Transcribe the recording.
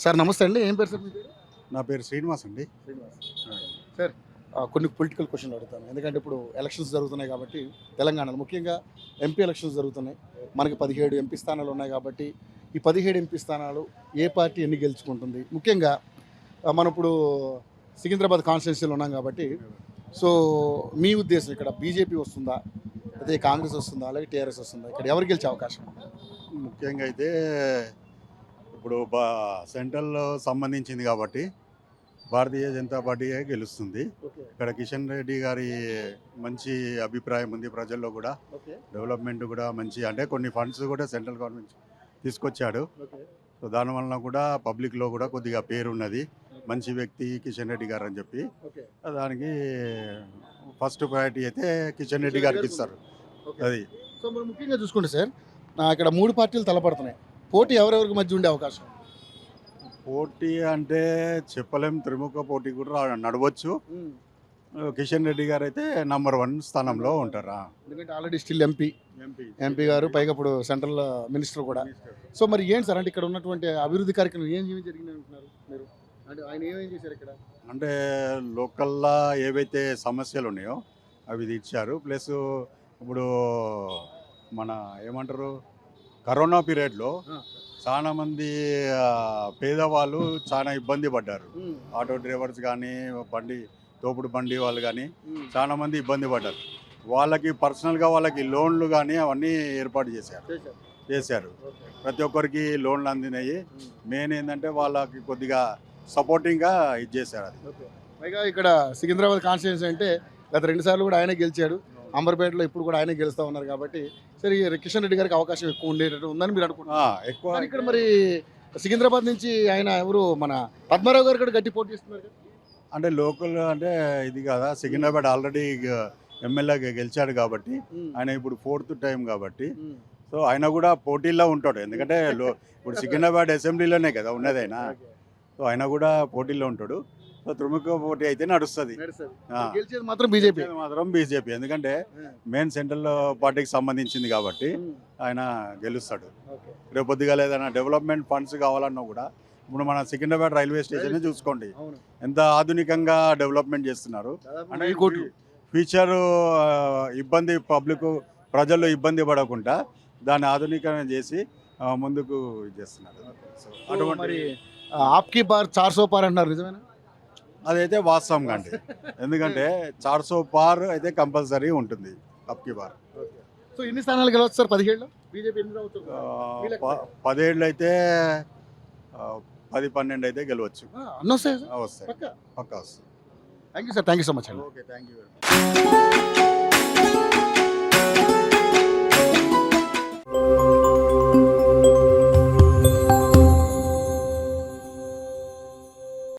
Sir నమస్తే అండి. ఏం పేరు సార్ మీ పేరు? నా పేరు శ్రీనివాస్ అండి. సార్ కొన్ని పొలిటికల్ క్వశ్చన్లు అడుగుతాను. ఎందుకంటే ఇప్పుడు ఎలక్షన్స్ జరుగుతున్నాయి కాబట్టి తెలంగాణలో ముఖ్యంగా ఎంపీ ఎలక్షన్స్ జరుగుతున్నాయి. మనకి 17 ఎంపీ స్థానాలు ఉన్నాయి కాబట్టి ఈ 17 ఎంపీ స్థానాలు ఏ పార్టీ ఎన్ని గెలుచుకుంటుంది? ముఖ్యంగా మనం ఇప్పుడు సికింద్రాబాద్ కాన్స్టిట్యున్సీలో ఉన్నాం కాబట్టి సో మీ ఉద్దేశం ఇక్కడ బీజేపీ వస్తుందా, అదే కాంగ్రెస్ వస్తుందా, అలాగే టీఆర్ఎస్ వస్తుందా? ఇక్కడ ఎవరు గెలిచే అవకాశం? ముఖ్యంగా అయితే ఇప్పుడు సెంట్రల్లో సంబంధించింది కాబట్టి భారతీయ జనతా పార్టీయే గెలుస్తుంది. ఇక్కడ కిషన్ రెడ్డి గారి మంచి అభిప్రాయం ఉంది ప్రజల్లో కూడా. డెవలప్మెంట్ కూడా మంచి, అంటే కొన్ని ఫండ్స్ కూడా సెంట్రల్ గవర్నమెంట్ తీసుకొచ్చాడు. సో దానివల్ల కూడా పబ్లిక్లో కూడా కొద్దిగా పేరు ఉన్నది. మంచి వ్యక్తి కిషన్ రెడ్డి గారు అని చెప్పి దానికి ఫస్ట్ ప్రయారిటీ అయితే కిషన్ రెడ్డి గారికి ఇస్తారు. అది సో మనం ముఖ్యంగా చూసుకుంటే సార్ ఇక్కడ 3 పార్టీలు తలపడుతున్నాయి. పోటీ ఎవరెవరికి మధ్య ఉండే అవకాశం? పోటీ అంటే చెప్పలేం, త్రిముఖ పోటీ కూడా నడవచ్చు. కిషన్ రెడ్డి గారు అయితే నంబర్ 1 స్థానంలో ఉంటారా, ఎందుకంటే ఆల్రెడీ స్టిల్ ఎంపీ గారు, పైగా ఇప్పుడు సెంట్రల్ మినిస్టర్ కూడా. సో మరి ఏంటి సార్, అంటే ఇక్కడ ఉన్నటువంటి అభివృద్ధి కార్యక్రమం ఏం జరిగింది అంటున్నారు మీరు? అంటే ఆయన ఏమేం చేశారు ఇక్కడ? అంటే లోకల్లో ఏవైతే సమస్యలు ఉన్నాయో అవి తీర్చారు. ప్లస్ ఇప్పుడు మన ఏమంటారు, కరోనా పీరియడ్లో చాలా మంది పేదవాళ్ళు చాలా ఇబ్బంది పడ్డారు. ఆటో డ్రైవర్స్ కానీ, తోపుడు బండి వాళ్ళు కానీ చాలా మంది ఇబ్బంది పడ్డారు. వాళ్ళకి పర్సనల్గా వాళ్ళకి లోన్లు కానీ అవన్నీ ఏర్పాటు చేశారు. ప్రతి ఒక్కరికి లోన్లు అందినాయి. మెయిన్ ఏంటంటే వాళ్ళకి కొద్దిగా సపోర్టింగ్గా ఇది చేశారు. అది పైగా ఇక్కడ సికింద్రాబాద్ కాన్స్టిట్యున్సీ అంటే గత 2 సార్లు కూడా ఆయనే గెలిచాడు. అంబర్పేటలో ఇప్పుడు కూడా ఆయనే గెలుస్తూ ఉన్నారు కాబట్టి సరే కిషన్ రెడ్డి గారికి అవకాశం ఎక్కువ ఉండేటట్టు ఉందని మీరు అనుకుంటున్నారు? ఎక్కువ. ఇక్కడ మరి సికింద్రాబాద్ నుంచి ఆయన ఎవరు, మన పద్మారావు గారు కూడా గట్టి పోటీ ఇస్తున్నారు. అంటే లోకల్ అంటే ఇది కదా, సికింద్రాబాద్ ఆల్రెడీ ఎమ్మెల్యేగా గెలిచాడు కాబట్టి ఆయన ఇప్పుడు 4th టైం కాబట్టి సో ఆయన కూడా పోటీల్లో ఉంటాడు. ఎందుకంటే ఇప్పుడు సికింద్రాబాద్ అసెంబ్లీలోనే కదా ఉన్నది ఆయన. సో ఆయన కూడా పోటీల్లో ఉంటాడు. సో త్రిముఖ పోటీ అయితే నడుస్తుంది. మాత్రం బీజేపీ ఎందుకంటే మెయిన్ సెంట్రల్ పార్టీకి సంబంధించింది కాబట్టి ఆయన గెలుస్తాడు. రేపు పొద్దుగా ఏదైనా డెవలప్మెంట్ ఫండ్స్ కావాలన్నా కూడా ఇప్పుడు మన సికింద్రాబాద్ రైల్వే స్టేషన్ చూసుకోండి, ఎంత ఆధునికంగా డెవలప్మెంట్ చేస్తున్నారు. అంటే ఫ్యూచర్ ఇబ్బంది ప్రజల్లో ఇబ్బంది పడకుండా దాన్ని ఆధునీకరణ చేసి ముందుకు చేస్తున్నారు. అటువంటి ఆప్కి బార్ 400 పార్ అంటున్నారు, నిజమేనా? అదైతే వాస్తవంగా అండి. ఎందుకంటే 400 పార్ అయితే కంపల్సరీ ఉంటుంది అప్కి బార్. సో ఎన్ని స్థానాలు గెలవచ్చు సార్ 17లో? బీజేపీ 17 అయితే 10-12 అయితే గెలవచ్చు. అన్నీ వస్తాయి, పక్కా వస్తాయి. Thank you sir, thank you so much అండి. Okay, thank you very much.